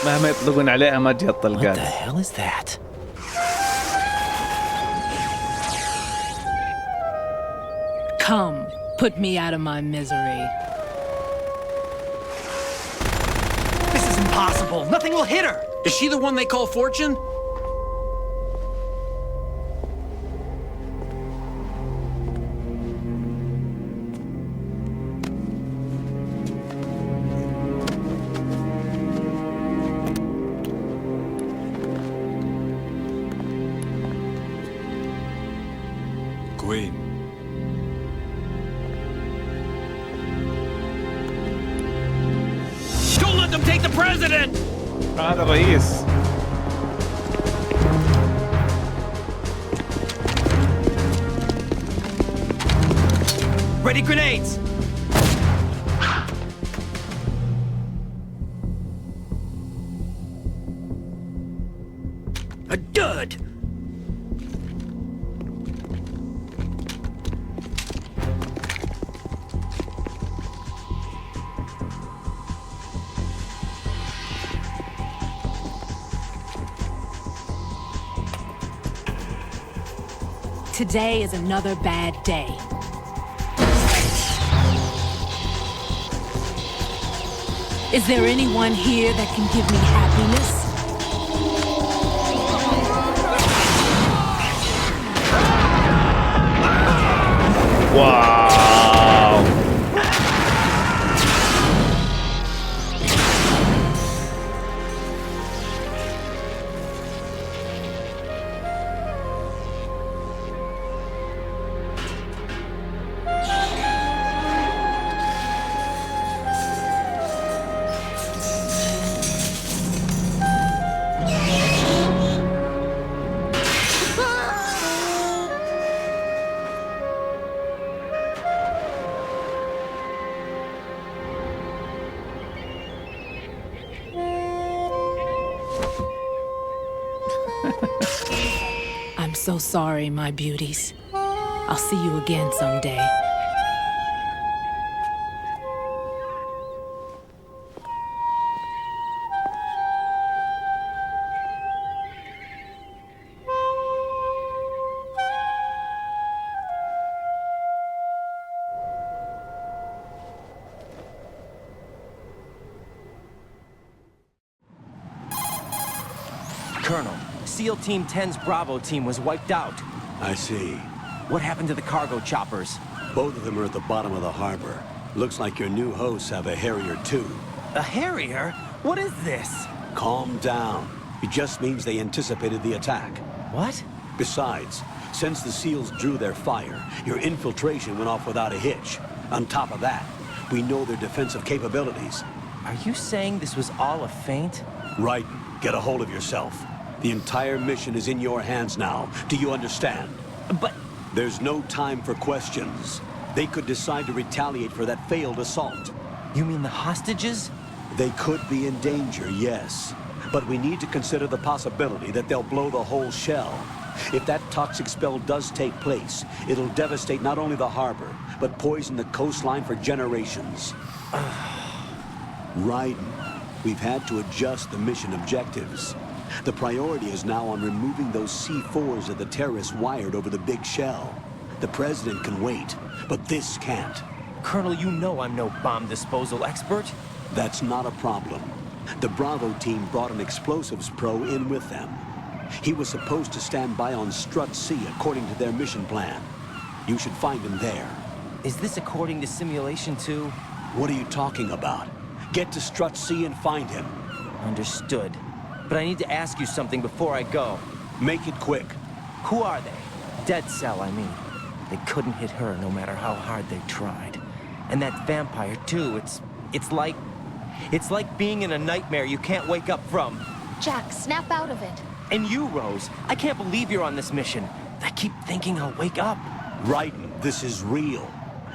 A: مهما يطلقون عليها ما تجي الطلقات.
C: What the hell is that?
M: Come, put me out of my misery.
N: This is impossible. Nothing will hit her. Is she the one they call Fortune?
J: Queen.
N: Don't let them take the president!
A: هذا الرئيس.
N: Ready grenades! A dud!
M: Today is another bad day. Is there anyone here that can give me happiness?
A: واو
M: I'm so sorry, my beauties. I'll see you again someday.
C: Colonel, SEAL Team 10's Bravo team was wiped out.
B: I see.
C: What happened to the cargo choppers?
B: Both of them are at the bottom of the harbor. Looks like your new hosts have a Harrier too.
C: A Harrier? What is this?
B: Calm down. It just means they anticipated the attack.
C: What?
B: Besides, since the SEALs drew their fire, your infiltration went off without a hitch. On top of that, we know their defensive capabilities.
C: Are you saying this was all a feint?
B: Right. Get a hold of yourself. The entire mission is in your hands now. Do you understand?
C: But...
B: There's no time for questions. They could decide to retaliate for that failed assault.
C: You mean the hostages?
B: They could be in danger, yes. But we need to consider the possibility that they'll blow the whole shell. If that toxic spell does take place, it'll devastate not only the harbor, but poison the coastline for generations. Raiden, we've had to adjust the mission objectives. The priority is now on removing those C4s that the terrorists wired over the Big Shell. The President can wait, but this can't.
C: Colonel, you know I'm no bomb disposal expert.
B: That's not a problem. The Bravo team brought an explosives pro in with them. He was supposed to stand by on Strut C according to their mission plan. You should find him there.
C: Is this according to Simulation 2?
B: What are you talking about? Get to Strut C and find him.
C: Understood. But I need to ask you something before I go.
B: Make it quick.
C: Who are they? Dead Cell, I mean. They couldn't hit her no matter how hard they tried. And that vampire, too, it's like being in a nightmare you can't wake up from.
G: Jack, snap out of it.
C: And you, Rose, I can't believe you're on this mission. I keep thinking I'll wake up.
B: Raiden, this is real.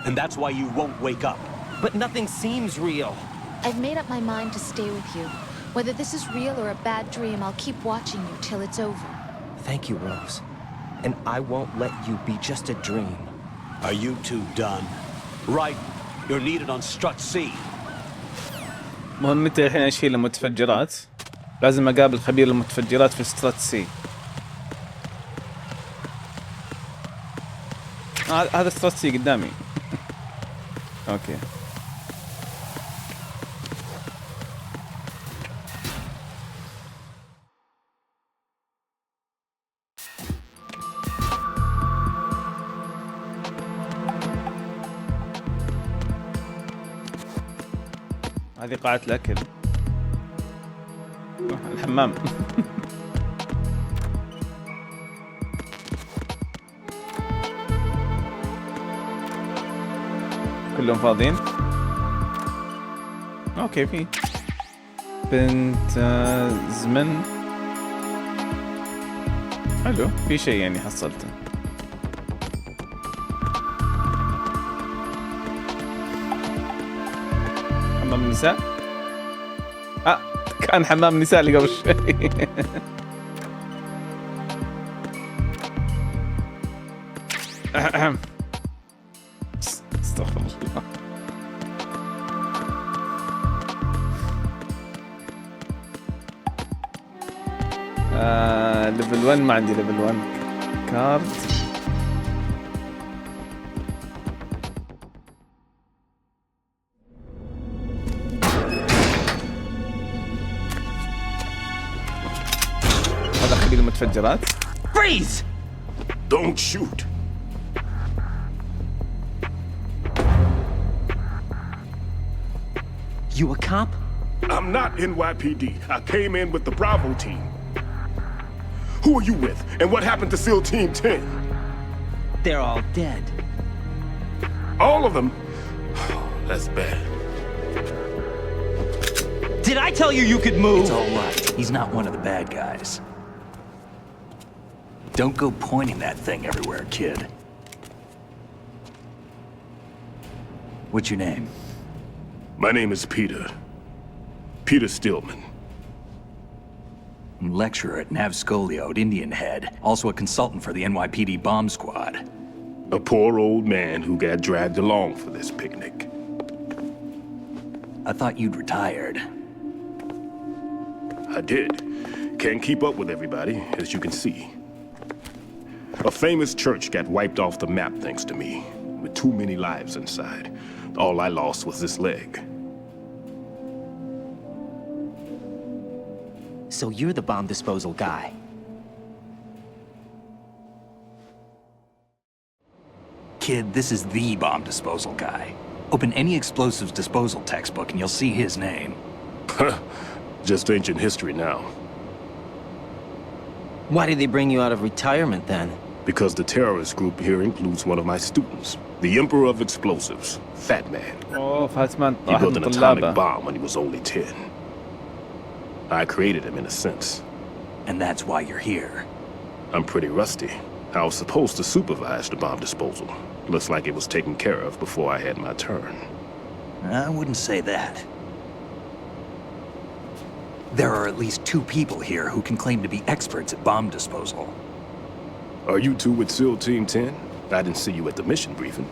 B: And that's why you won't wake up.
C: But nothing seems real.
G: I've made up my mind to stay with you. Whether this is real or a bad dream, I'll keep watching you till it's over.
C: Thank you, Rose. And I won't let you be just a dream.
B: Are you two done? Right. You're needed on Strut C.
A: مهمتي الحين اشيل المتفجرات. لازم اقابل خبير المتفجرات في سترات سي. هذا سترات سي قدامي. اوكي. هذه قاعة الأكل. الحمام. كلهم فاضيين. اوكي في بنت زمن. حلو في شيء يعني حصلته. حمام النساء. كان حمام النساء اللي قبل شوي. استغفر الله. ليفل 1 ما عندي ليفل 1 كارد. هذا خليل المتفجرات.
F: Freeze! Don't shoot.
C: You a cop?
O: I'm not NYPD. I came in with the Bravo team. Who are you with? And what happened to SEAL Team 10?
C: They're all dead.
O: All of them? That's bad.
C: Did I tell you you could move?
H: It's all right. He's not one of the bad guys. Don't go pointing that thing everywhere, kid. What's your name?
O: My name is Peter. Peter Stillman.
H: Lecturer at Navscolio at Indian Head. Also a consultant for the NYPD bomb squad.
O: A poor old man who got dragged along for this picnic.
H: I thought you'd retired.
O: I did. Can't keep up with everybody, as you can see. A famous church got wiped off the map thanks to me, with too many lives inside. All I lost was this leg.
C: So you're the bomb disposal guy.
H: Kid, this is the bomb disposal guy. Open any explosives disposal textbook and you'll see his name.
O: Just ancient history now.
C: Why did they bring you out of retirement then?
O: Because the terrorist group here includes one of my students, the Emperor of Explosives, Fat Man.
A: Oh, Fat Man.
O: He built an atomic bomb when he was only 10. I created him in a sense.
H: And that's why you're here.
O: I'm pretty rusty. I was supposed to supervise the bomb disposal. Looks like it was taken care of before I had my turn.
H: I wouldn't say that. There are at least 2 people here who can claim to be experts at bomb disposal.
O: Are you two with SEAL Team 10? I didn't see you at the mission briefing.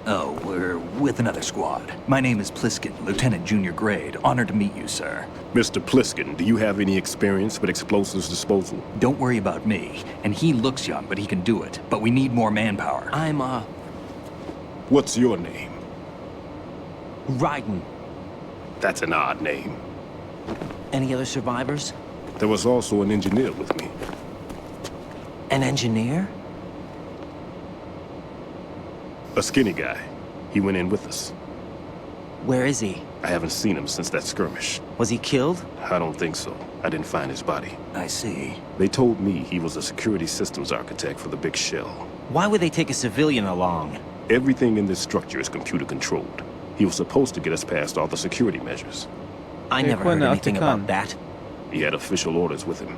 H: Oh, we're with another squad. My name is Pliskin, Lieutenant Junior Grade. Honored to meet you, sir.
O: Mr. Pliskin, do you have any experience with explosives disposal?
H: Don't worry about me. And he looks young, but he can do it. But we need more manpower.
O: What's your name?
C: Raiden.
O: That's an odd name.
C: Any other survivors?
O: There was also an engineer with me.
C: An engineer?
O: A skinny guy. He went in with us.
C: Where is he?
O: I haven't seen him since that skirmish.
C: Was he killed?
O: I don't think so. I didn't find his body.
H: I see.
O: They told me he was a security systems architect for the Big Shell.
C: Why would they take a civilian along?
O: Everything in this structure is computer controlled. He was supposed to get us past all the security measures.
C: I never heard anything about that.
O: He had official orders with him.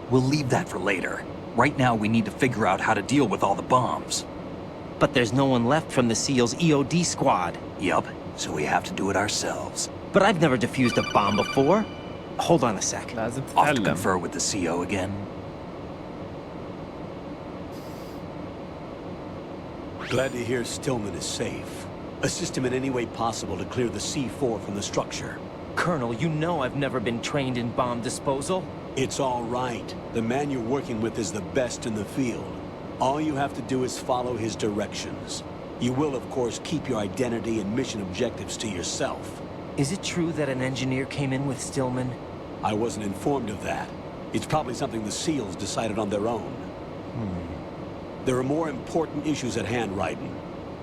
H: We'll leave that for later. Right now, we need to figure out how to deal with all the bombs.
C: But there's no one left from the SEAL's EOD squad.
H: Yup, so we have to do it ourselves.
C: But I've never defused a bomb before. Hold on a sec.
H: Off to confer with the CO again.
B: Glad to hear Stillman is safe. Assist him in any way possible to clear the C4 from the structure.
C: Colonel, you know I've never been trained in bomb disposal.
B: It's all right. The man you're working with is the best in the field. All you have to do is follow his directions. You will, of course, keep your identity and mission objectives to yourself.
C: Is it true that an engineer came in with Stillman?
B: I wasn't informed of that. It's probably something the SEALs decided on their own. There are more important issues at hand, Raiden.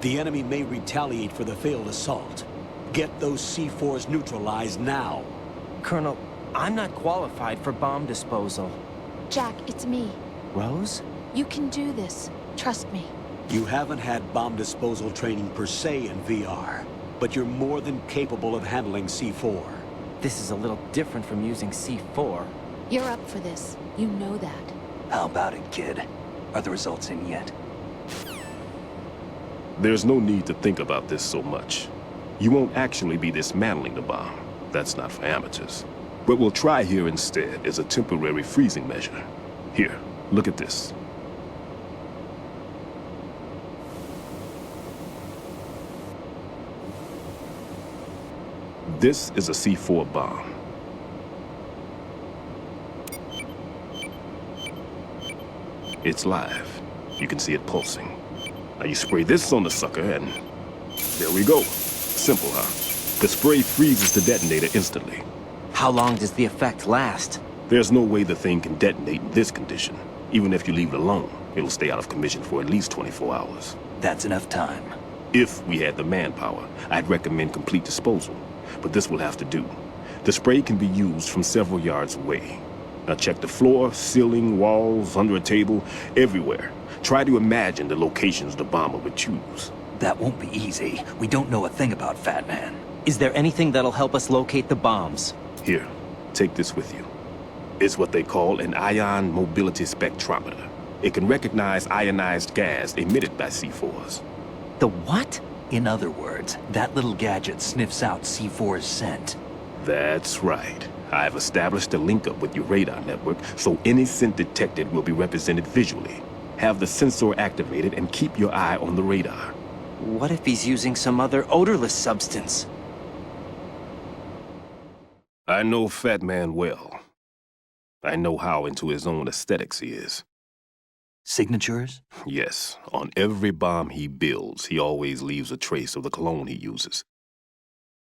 B: The enemy may retaliate for the failed assault. Get those C4s neutralized now.
C: Colonel, I'm not qualified for bomb disposal.
G: Jack, it's me.
C: Rose?
G: You can do this. Trust me.
B: You haven't had bomb disposal training per se in VR, but you're more than capable of handling C4.
C: This is a little different from using C4.
G: You're up for this. You know that.
H: How about it, kid? Are the results in yet?
O: There's no need to think about this so much. You won't actually be dismantling the bomb. That's not for amateurs. What we'll try here instead is a temporary freezing measure. Here, look at this. This is a C4 bomb. It's live. You can see it pulsing. Now you spray this on the sucker and there we go. Simple, huh? The spray freezes the detonator instantly.
C: How long does the effect last?
O: There's no way the thing can detonate in this condition. Even if you leave it alone, it'll stay out of commission for at least 24 hours.
H: That's enough time.
O: If we had the manpower, I'd recommend complete disposal. But this will have to do. The spray can be used from several yards away. Now check the floor, ceiling, walls, under a table, everywhere. Try to imagine the locations the bomber would choose.
H: That won't be easy. We don't know a thing about Fat Man.
C: Is there anything that'll help us locate the bombs?
O: Here, take this with you. It's what they call an ion mobility spectrometer. It can recognize ionized gas emitted by C4s.
C: The what?
H: In other words, that little gadget sniffs out C4's scent.
O: That's right. I've established a link-up with your radar network, so any scent detected will be represented visually. Have the sensor activated and keep your eye on the radar.
C: What if he's using some other odorless substance?
O: I know Fat Man well. I know how into his own aesthetics he is.
H: Signatures?
O: Yes. On every bomb he builds, he always leaves a trace of the cologne he uses.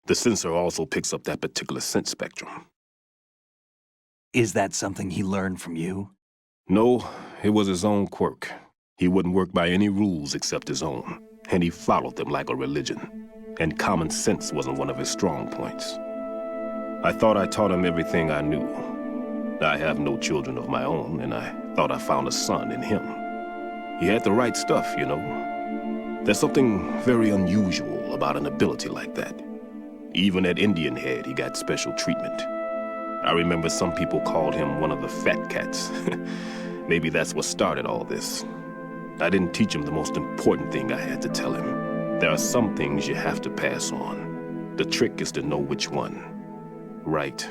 O: The sensor also picks up that particular scent spectrum.
H: Is that something he learned from you?
O: No, it was his own quirk. He wouldn't work by any rules except his own, and he followed them like a religion. And common sense wasn't one of his strong points. I thought I taught him everything I knew. I have no children of my own, and I thought I found a son in him. He had the right stuff, you know. There's something very unusual about an ability like that. Even at Indian Head, he got special treatment. I remember some people called him one of the fat cats. Maybe that's what started all this. I didn't teach him the most important thing I had to tell him. There are some things you have to pass on. The trick is to know which one. Right.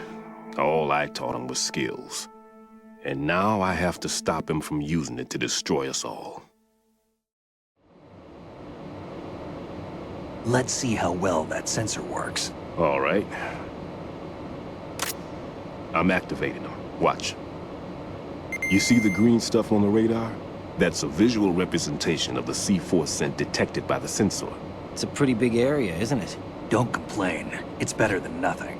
O: All I taught him was skills. And now I have to stop him from using it to destroy us all.
H: Let's see how well that sensor works.
O: All right. I'm activating them. Watch. You see the green stuff on the radar? That's a visual representation of the C4 scent detected by the sensor.
C: It's a pretty big area, isn't it?
H: Don't complain. It's better than nothing.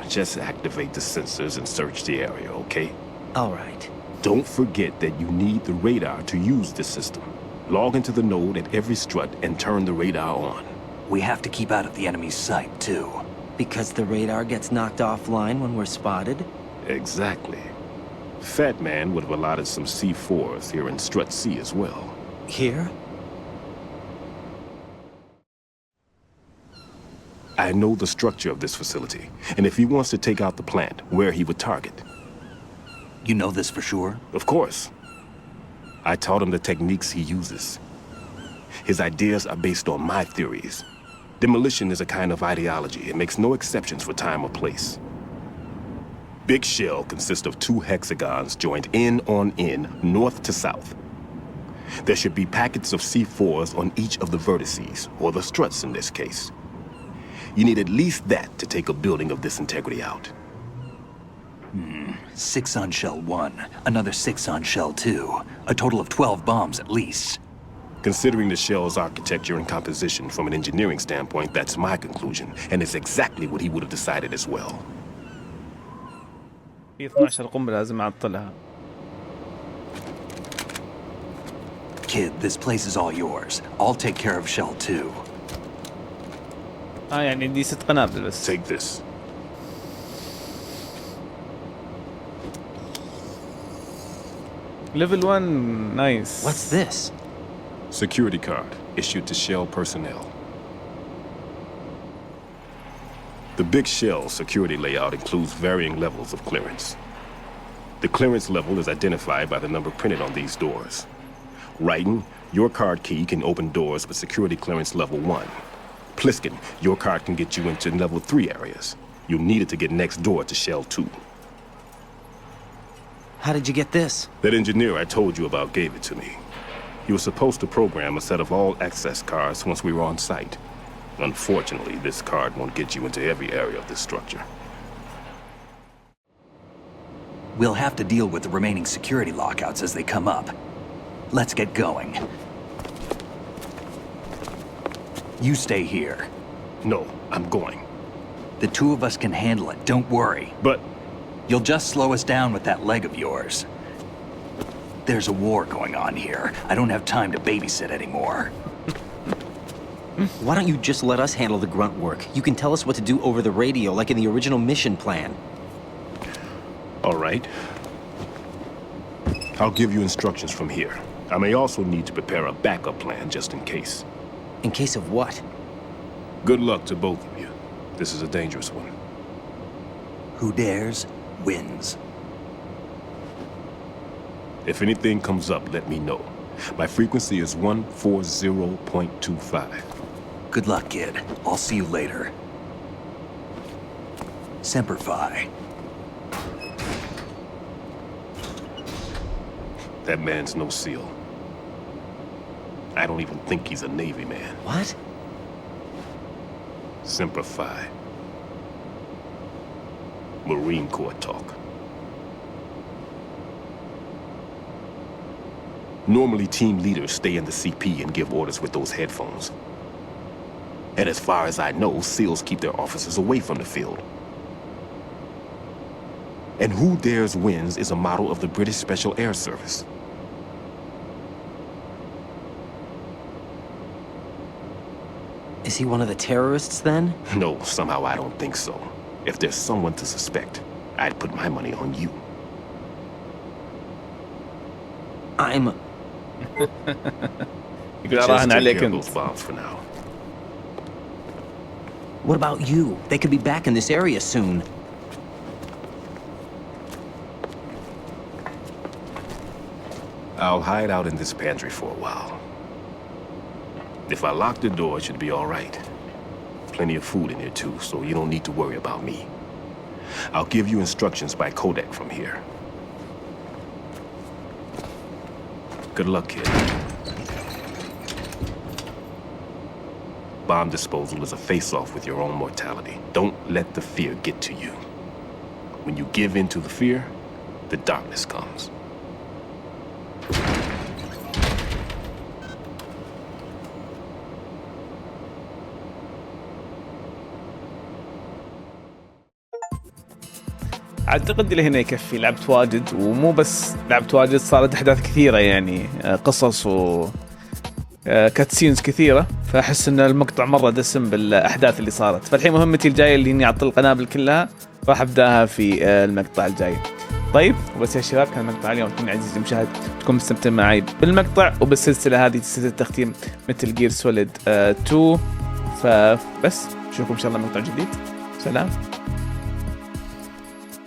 O: Just activate the sensors and search the area, okay?
C: All right.
O: Don't forget that you need the radar to use this system. Log into the node at every strut and turn the radar on.
H: We have to keep out of the enemy's sight, too.
C: Because the radar gets knocked offline when we're spotted?
O: Exactly. Fat Man would have allotted some C4s here in Strut C as well.
C: Here?
O: I know the structure of this facility, and if he wants to take out the plant, where he would target.
H: You know this for sure?
O: Of course. I taught him the techniques he uses. His ideas are based on my theories. Demolition is a kind of ideology. It makes no exceptions for time or place. Big Shell consists of 2 hexagons joined end on end, north to south. There should be packets of C4s on each of the vertices, or the struts in this case. You need at least that to take a building of this integrity out.
H: 6 on Shell 1, another 6 on Shell 2. A total of 12 bombs at least.
O: Considering the shell's architecture and composition from an engineering standpoint, that's my conclusion, and it's exactly what he would have decided as well.
A: في 12 قنبلة لازم أعطلها.
H: Kid, this place is all yours. I'll take care of Shell 2.
A: يعني دي 6 قنابل بس.
O: Take this.
A: Level 1, nice.
C: What's this?
O: Security card issued to Shell personnel. The Big Shell security layout includes varying levels of clearance. The clearance level is identified by the number printed on these doors. Writing, your card key can open doors with security clearance level 1. Pliskin, your card can get you into level 3 areas. You'll need it to get next door to Shell 2.
C: How did you get this?
O: That engineer I told you about gave it to me. He was supposed to program a set of all access cards once we were on site. Unfortunately, this card won't get you into every area of this structure.
H: We'll have to deal with the remaining security lockouts as they come up. Let's get going. You stay here.
O: No, I'm going.
H: The 2 of us can handle it, don't worry.
O: But...
H: You'll just slow us down with that leg of yours. There's a war going on here. I don't have time to babysit anymore.
C: Why don't you just let us handle the grunt work? You can tell us what to do over the radio, like in the original mission plan.
O: All right. I'll give you instructions from here. I may also need to prepare a backup plan just in case.
C: In case of what?
O: Good luck to both of you. This is a dangerous one.
H: Who dares, wins.
O: If anything comes up, let me know. My frequency is 140.25.
H: Good luck, kid. I'll see you later. Semper Fi.
O: That man's no SEAL. I don't even think he's a Navy man.
C: What?
O: Semper Fi. Marine Corps talk. Normally, team leaders stay in the CP and give orders with those headphones. And as far as I know, SEALs keep their officers away from the field. And Who Dares Wins is a motto of the British Special Air Service.
C: Is he one of the terrorists, then?
O: No, somehow I don't think so. If there's someone to suspect, I'd put my money on you.
C: I'm...
O: Just take care of those bombs for now.
C: What about you? They could be back in this area soon.
O: I'll hide out in this pantry for a while. If I lock the door, it should be all right. Plenty of food in here too, so you don't need to worry about me. I'll give you instructions by codec from here. Good luck, kid. Bomb disposal is a face-off with your own mortality. Don't let the fear get to you. When you give in to the fear, the darkness comes.
A: اعتقد الى هنا يكفي. لعبت واجد، ومو بس لعبت واجد، صارت احداث كثيره يعني قصص و كاتسينز كثيره، فاحس ان المقطع مره دسم بالاحداث اللي صارت. فالحين مهمتي الجايه اللي اني اعطي القنابل كلها راح ابداها في المقطع الجاي. طيب وبس يا شباب، كان المقطع اليوم. اتمنى عزيزي المشاهد تكون مستمتع معي بالمقطع وبالسلسله هذه، سلسله تختيم مثل جير سوليد 2. فبس نشوفكم ان شاء الله مقطع جديد. سلام.